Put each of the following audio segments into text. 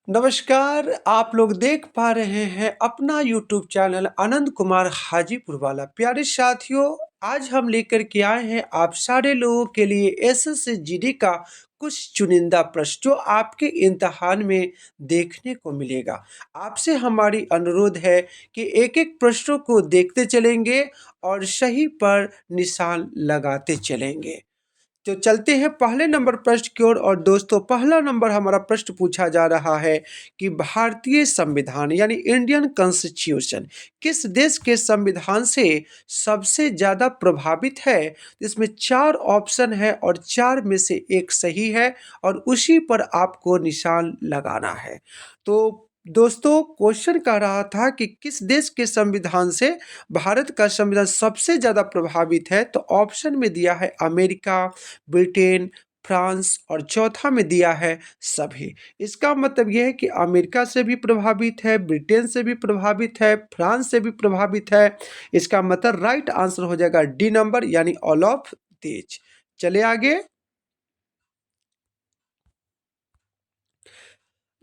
नमस्कार, आप लोग देख पा रहे हैं अपना यूट्यूब चैनल आनंद कुमार हाजीपुर वाला। प्यारे साथियों, आज हम लेकर के आए हैं आप सारे लोगों के लिए एसएससी जीडी का कुछ चुनिंदा प्रश्न जो आपके इम्तिहान में देखने को मिलेगा। आपसे हमारी अनुरोध है कि एक-एक प्रश्नों को देखते चलेंगे और सही पर निशान लगाते चलेंगे। तो चलते हैं पहले नंबर प्रश्न की ओर। और दोस्तों, पहला नंबर हमारा प्रश्न पूछा जा रहा है कि भारतीय संविधान यानी इंडियन कॉन्स्टिट्यूशन किस देश के संविधान से सबसे ज़्यादा प्रभावित है। इसमें चार ऑप्शन है और चार में से एक सही है और उसी पर आपको निशान लगाना है। तो दोस्तों, क्वेश्चन कह रहा था कि किस देश के संविधान से भारत का संविधान सबसे ज़्यादा प्रभावित है। तो ऑप्शन में दिया है अमेरिका, ब्रिटेन, फ्रांस और चौथा में दिया है सभी। इसका मतलब यह है कि अमेरिका से भी प्रभावित है, ब्रिटेन से भी प्रभावित है, फ्रांस से भी प्रभावित है। इसका मतलब राइट आंसर हो जाएगा डी नंबर यानी ऑल ऑफ दीज। चले आगे।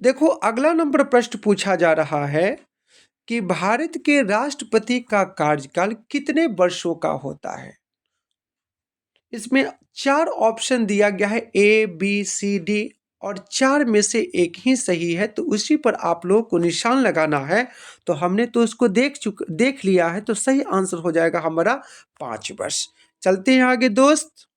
देखो, अगला नंबर प्रश्न पूछा जा रहा है कि भारत के राष्ट्रपति का कार्यकाल कितने वर्षों का होता है। इसमें चार ऑप्शन दिया गया है ए बी सी डी और चार में से एक ही सही है, तो उसी पर आप लोगों को निशान लगाना है। तो हमने तो उसको देख लिया है, तो सही आंसर हो जाएगा हमारा 5 वर्ष। चलते हैं आगे दोस्त।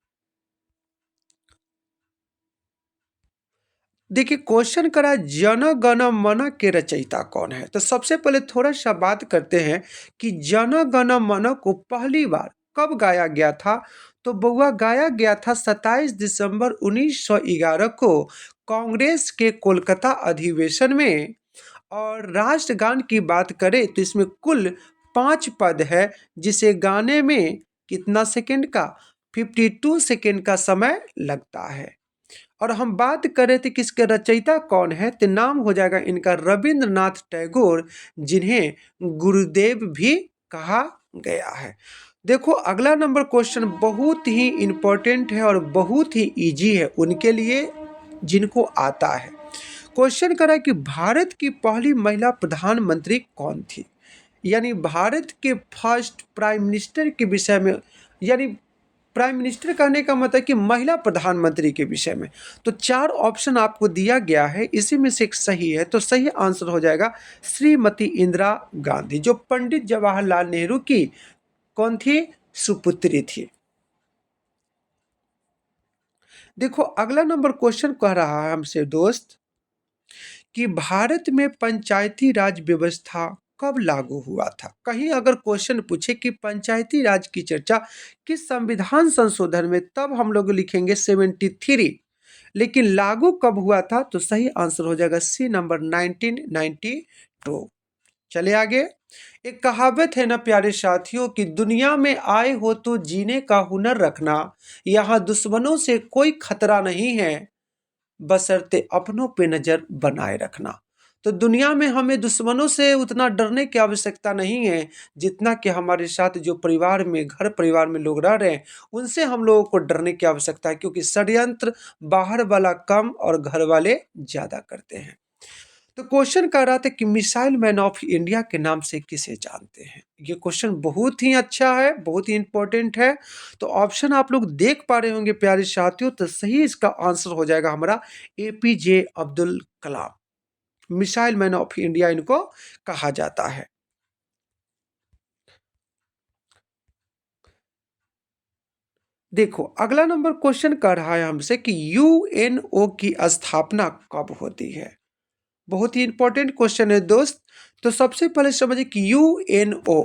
देखिए, क्वेश्चन करा जन गण मन के रचयिता कौन है। तो सबसे पहले थोड़ा सा बात करते हैं कि जन गण मन को पहली बार कब गाया गया था। तो बउआ गाया गया था 27 दिसंबर 1911 को कांग्रेस के कोलकाता अधिवेशन में। और राष्ट्रगान की बात करें तो इसमें कुल 5 पद है, जिसे गाने में कितना सेकंड का 52 सेकंड का समय लगता है। और हम बात कर रहे थे कि इसके रचयिता कौन है, तो नाम हो जाएगा इनका रविंद्रनाथ टैगोर, जिन्हें गुरुदेव भी कहा गया है। देखो, अगला नंबर क्वेश्चन बहुत ही इंपॉर्टेंट है और बहुत ही इजी है उनके लिए जिनको आता है। क्वेश्चन करा कि भारत की पहली महिला प्रधानमंत्री कौन थी। यानी भारत के फर्स्ट प्राइम मिनिस्टर के विषय में, यानी प्राइम मिनिस्टर कहने का मतलब कि महिला प्रधानमंत्री के विषय में। तो चार ऑप्शन आपको दिया गया है, इसी में से एक सही है, तो सही आंसर हो जाएगा श्रीमती इंदिरा गांधी, जो पंडित जवाहरलाल नेहरू की कौन थी, सुपुत्री थी। देखो, अगला नंबर क्वेश्चन कह रहा है हमसे दोस्त कि भारत में पंचायती राज व्यवस्था कब लागू हुआ था। कहीं अगर क्वेश्चन पूछे कि पंचायती राज की चर्चा किस संविधान संशोधन में, तब हम लोग लिखेंगे 73। लेकिन लागू कब हुआ था, तो सही आंसर हो जाएगा सी नंबर 1992। चले आगे। एक कहावत है ना प्यारे साथियों कि दुनिया में आए हो तो जीने का हुनर रखना, यहाँ दुश्मनों से कोई खतरा नहीं है, बशर्ते अपनों पे नज़र बनाए रखना। तो दुनिया में हमें दुश्मनों से उतना डरने की आवश्यकता नहीं है, जितना कि हमारे साथ जो परिवार में, घर परिवार में लोग रह रहे हैं, उनसे हम लोगों को डरने की आवश्यकता है, क्योंकि षड्यंत्र बाहर वाला कम और घर वाले ज़्यादा करते हैं। तो क्वेश्चन कह रहा था कि मिसाइल मैन ऑफ इंडिया के नाम से किसे जानते हैं। ये क्वेश्चन बहुत ही अच्छा है, बहुत ही इंपॉर्टेंट है। तो ऑप्शन आप लोग देख पा रहे होंगे प्यारे साथियों, तो सही इसका आंसर हो जाएगा हमारा APJ Abdul Kalam. Missile man of India इनको कहा जाता है। देखो, अगला नंबर क्वेश्चन कर रहा है हमसे कि यूएनओ की स्थापना कब होती है। बहुत ही इंपॉर्टेंट क्वेश्चन है दोस्त। तो सबसे पहले समझिए कि यूएनओ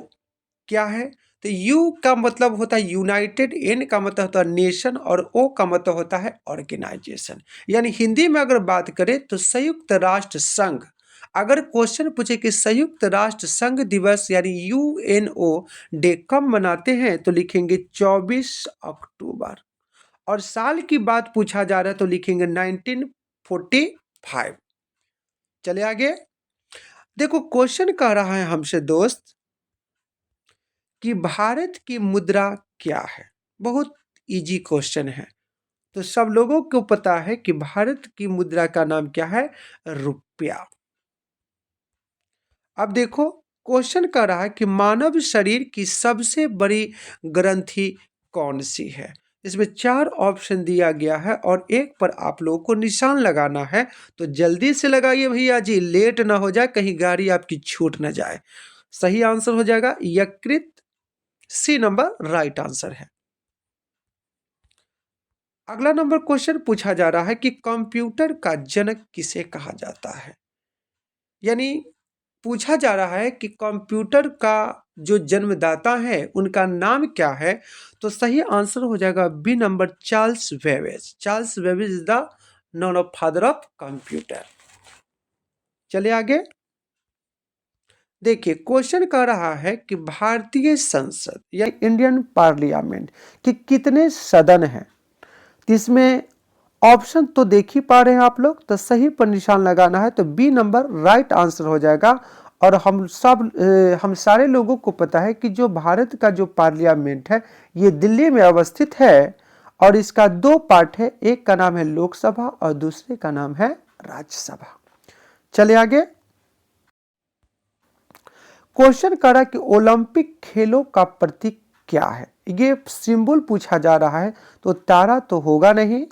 क्या है। तो यू का मतलब होता है यूनाइटेड, एन का मतलब होता है नेशन और ओ का मतलब होता है ऑर्गेनाइजेशन। यानी हिंदी में अगर बात करें तो संयुक्त राष्ट्र संघ। अगर क्वेश्चन पूछे कि संयुक्त राष्ट्र संघ दिवस यानी यूएनओ डे कब मनाते हैं, तो लिखेंगे 24 अक्टूबर। और साल की बात पूछा जा रहा है तो लिखेंगे 1945। चले आगे। देखो, क्वेश्चन कह रहा है हमसे दोस्त कि भारत की मुद्रा क्या है। बहुत इजी क्वेश्चन है। तो सब लोगों को पता है कि भारत की मुद्रा का नाम क्या है? रुपया। अब देखो, क्वेश्चन कर रहा है कि मानव शरीर की सबसे बड़ी ग्रंथि कौन सी है? इसमें 4 ऑप्शन दिया गया है और एक पर आप लोगों को निशान लगाना है। तो जल्दी से लगाइए भैया जी, लेट ना हो जाए, कहीं गाड़ी आपकी छूट ना जाए। सही आंसर हो जाएगा यकृत। सी नंबर राइट आंसर है। अगला नंबर क्वेश्चन पूछा जा रहा है कि कंप्यूटर का जनक किसे कहा जाता है? यानी पूछा जा रहा है कि कंप्यूटर का जो जन्मदाता है उनका नाम क्या है? तो सही आंसर हो जाएगा B number, Charles Babbage. Charles Babbage is the known of father of computer. चलिए आगे देखिए, क्वेश्चन कर रहा है कि भारतीय संसद या इंडियन पार्लियामेंट के कितने सदन हैं? इसमें ऑप्शन तो देख ही पा रहे हैं आप लोग, तो सही पर निशान लगाना है। तो बी नंबर राइट आंसर हो जाएगा। और हम सारे लोगों को पता है कि जो भारत का जो पार्लियामेंट है ये दिल्ली में अवस्थित है और इसका 2 पार्ट है, एक का नाम है लोकसभा और दूसरे का नाम है राज्यसभा। चलिए आगे, क्वेश्चन कर रहा है कि ओलंपिक खेलों का प्रतीक क्या है? ये सिंबल पूछा जा रहा है, तो तारा तो होगा नहीं।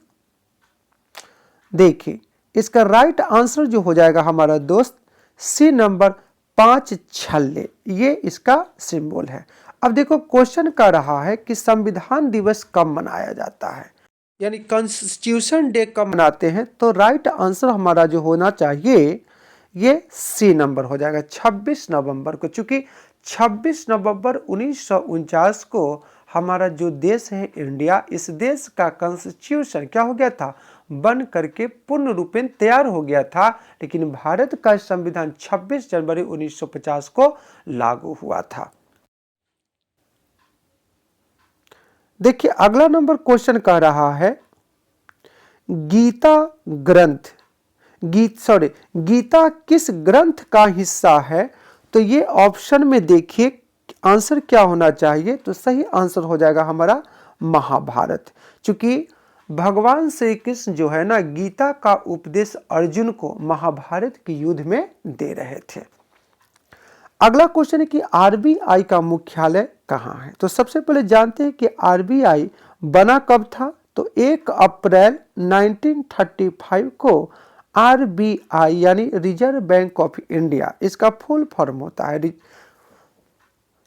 देखिए, इसका राइट आंसर जो हो जाएगा हमारा दोस्त, सी नंबर 5 छल्ले, ये इसका सिंबल है। अब देखो, क्वेश्चन कर रहा है कि संविधान दिवस कब मनाया जाता है, यानी कॉन्स्टिट्यूशन डे कब मनाते हैं? तो राइट आंसर हमारा जो होना चाहिए ये सी नंबर हो जाएगा, 26 नवंबर को। चूंकि 26 नवंबर 1949 को हमारा जो देश है इंडिया, इस देश का कॉन्स्टिट्यूशन क्या हो गया था? बन करके पूर्ण रूपेण तैयार हो गया था। लेकिन भारत का संविधान 26 जनवरी 1950 को लागू हुआ था। देखिए, अगला नंबर क्वेश्चन कह रहा है गीता ग्रंथ गीता किस ग्रंथ का हिस्सा है? तो ये ऑप्शन में देखिए आंसर क्या होना चाहिए? तो सही आंसर हो जाएगा हमारा महाभारत। चूंकि भगवान श्री कृष्ण जो है ना, गीता का उपदेश अर्जुन को महाभारत के युद्ध में दे रहे थे। अगला क्वेश्चन है कि आरबीआई का मुख्यालय कहाँ है? तो सबसे पहले जानते हैं कि आरबीआई बना कब था? तो 1 अप्रैल 1935 को आरबीआई यानी रिजर्व बैंक ऑफ इंडिया, इसका फुल फॉर्म होता है।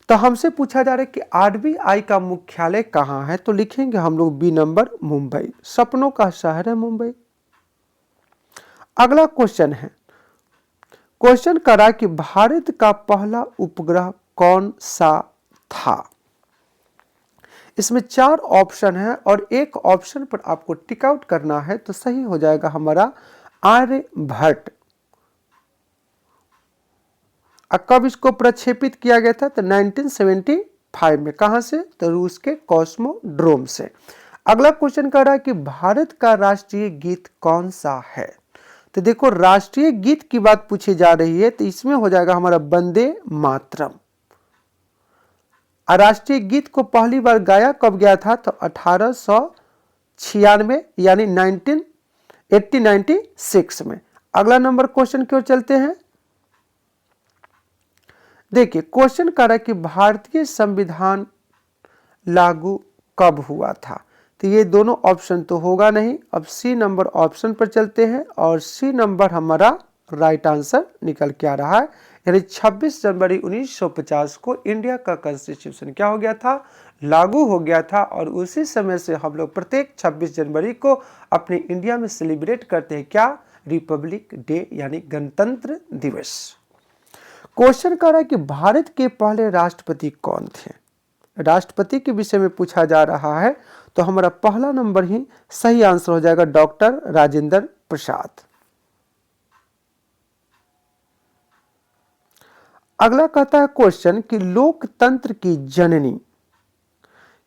तो हमसे पूछा जा रहा है कि आरबीआई का मुख्यालय कहाँ है? तो लिखेंगे हम लोग बी नंबर, मुंबई। सपनों का शहर है मुंबई। अगला क्वेश्चन है, क्वेश्चन करा कि भारत का पहला उपग्रह कौन सा था? इसमें 4 ऑप्शन है और एक ऑप्शन पर आपको टिक आउट करना है। तो सही हो जाएगा हमारा आर्यभट्ट। कब इसको प्रक्षेपित किया गया था? तो 1975 में। कहां से? तो रूस के कॉस्मोड्रोम से। अगला क्वेश्चन कर रहा है कि भारत का राष्ट्रीय गीत कौन सा है? तो देखो, राष्ट्रीय गीत की बात पूछी जा रही है, तो इसमें हो जाएगा हमारा वंदे मातरम। राष्ट्रीय गीत को पहली बार गाया कब गया था? तो 1896 यानी 1896 में। अगला नंबर क्वेश्चन की ओर चलते हैं। देखिए, क्वेश्चन कर रहा है कि भारतीय संविधान लागू कब हुआ था? तो ये दोनों ऑप्शन तो होगा नहीं। अब सी नंबर ऑप्शन पर चलते हैं और सी नंबर हमारा राइट आंसर निकल के आ रहा है। यानी 26 जनवरी 1950 को इंडिया का कॉन्स्टिट्यूशन क्या हो गया था? लागू हो गया था। और उसी समय से हम लोग प्रत्येक 26 जनवरी को अपने इंडिया में सेलिब्रेट करते हैं क्या? रिपब्लिक डे यानी गणतंत्र दिवस। क्वेश्चन कर रहा है कि भारत के पहले राष्ट्रपति कौन थे? राष्ट्रपति के विषय में पूछा जा रहा है, तो हमारा पहला नंबर ही सही आंसर हो जाएगा, डॉक्टर राजेंद्र प्रसाद। अगला कहता है क्वेश्चन कि लोकतंत्र की जननी,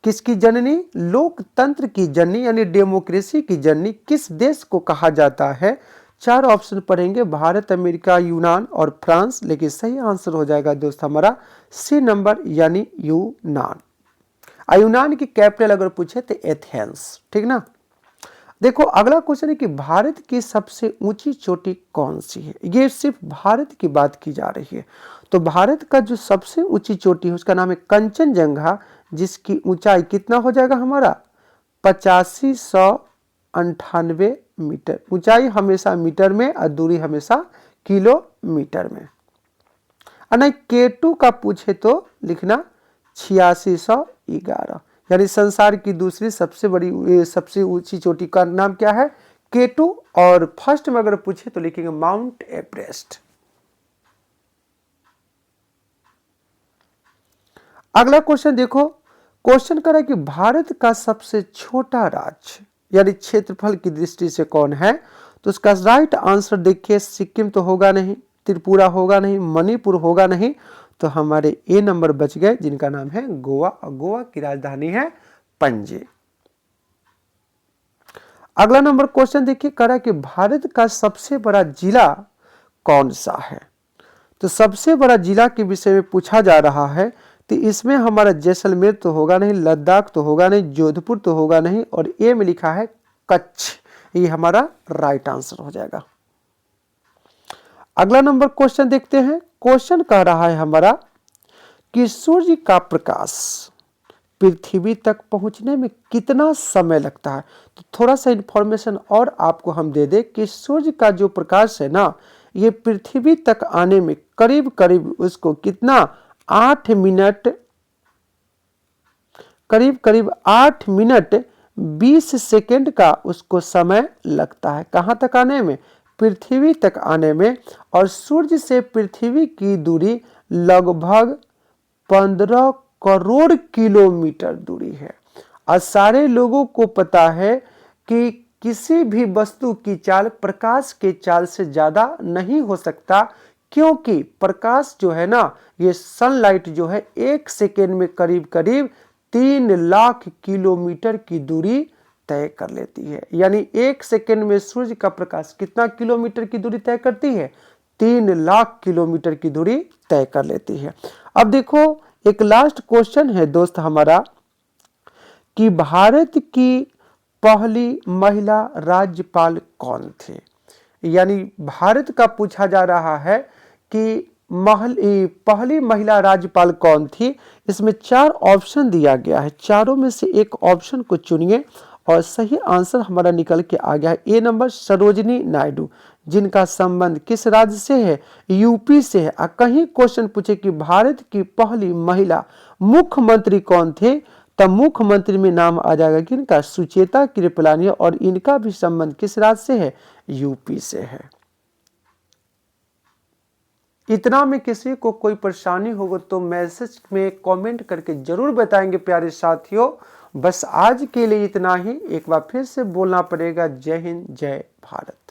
किसकी जननी? लोकतंत्र की जननी यानी डेमोक्रेसी की जननी किस देश को कहा जाता है? 4 ऑप्शन पढ़ेंगे, भारत, अमेरिका, यूनान और फ्रांस। लेकिन सही आंसर हो जाएगा दोस्त हमारा सी नंबर यानी यूनान। यूनान की कैपिटल अगर पूछे तो एथेंस, ठीक ना। देखो अगला क्वेश्चन है कि भारत की सबसे ऊंची चोटी कौन सी है। ये सिर्फ भारत की बात की जा रही है। तो भारत का जो सबसे ऊंची चोटी है उसका नाम है कंचनजंगा, जिसकी ऊंचाई कितना हो जाएगा हमारा 8598 मीटर। ऊंचाई हमेशा मीटर में और दूरी हमेशा किलोमीटर में। और नहीं K2 का पूछे तो लिखना 8611, यानी संसार की दूसरी सबसे ऊंची चोटी का नाम क्या है K2। और फर्स्ट में अगर पूछे तो लिखेंगे माउंट एवरेस्ट। अगला क्वेश्चन देखो, क्वेश्चन कर रहा है कि भारत का सबसे छोटा राज्य यानी क्षेत्रफल की दृष्टि से कौन है। तो उसका राइट आंसर देखिए, सिक्किम तो होगा नहीं, त्रिपुरा होगा नहीं, मणिपुर होगा नहीं, तो हमारे ए नंबर बच गए जिनका नाम है गोवा। गोवा की राजधानी है पणजी। अगला नंबर क्वेश्चन देखिए, करा कि भारत का सबसे बड़ा जिला कौन सा है। तो सबसे बड़ा जिला के विषय में पूछा जा रहा है, तो इसमें हमारा जैसलमेर तो होगा नहीं, लद्दाख तो होगा नहीं, जोधपुर तो होगा नहीं, और ए में लिखा है कच्छ। ये हमारा राइट आंसर हो जाएगा। अगला नंबर क्वेश्चन देखते हैं। क्वेश्चन कह रहा है हमारा कि सूर्य का प्रकाश पृथ्वी तक पहुंचने में कितना समय लगता है। तो थोड़ा सा इंफॉर्मेशन और आपको हम दे दें कि सूर्य का जो प्रकाश है ना, ये पृथ्वी तक आने में करीब करीब उसको कितना 8 मिनट, करीब 8 मिनट 20 सेकेंड का उसको समय लगता है। कहाँ तक आने में, पृथ्वी तक आने में। और सूर्य से पृथ्वी की दूरी लगभग 15 करोड़ किलोमीटर दूरी है। और सारे लोगों को पता है कि किसी भी वस्तु की चाल प्रकाश के चाल से ज्यादा नहीं हो सकता, क्योंकि प्रकाश जो है ना, ये सनलाइट जो है 1 सेकेंड में करीब करीब 3 लाख किलोमीटर की दूरी तय कर लेती है। यानी 1 सेकेंड में सूर्य का प्रकाश कितना किलोमीटर की दूरी तय करती है, 3 लाख किलोमीटर की दूरी तय कर लेती है। अब देखो एक लास्ट क्वेश्चन है दोस्त हमारा कि भारत की पहली महिला राज्यपाल कौन थे। यानी भारत का पूछा जा रहा है कि पहली महिला राज्यपाल कौन थी। इसमें 4 ऑप्शन दिया गया है, चारों में से एक ऑप्शन को चुनिए और सही आंसर हमारा निकल के आ गया है ए नंबर सरोजिनी नायडू, जिनका संबंध किस राज्य से है, यूपी से है। कहीं क्वेश्चन पूछे कि भारत की पहली महिला मुख्यमंत्री कौन थे, तब मुख्यमंत्री में नाम आ जाएगा किनका, सुचेता कृपलानी, और इनका भी संबंध किस राज्य से है, यूपी से है। इतना में किसी को कोई परेशानी होगा तो मैसेज में कमेंट करके जरूर बताएंगे प्यारे साथियों। बस आज के लिए इतना ही। एक बार फिर से बोलना पड़ेगा, जय हिंद जय भारत।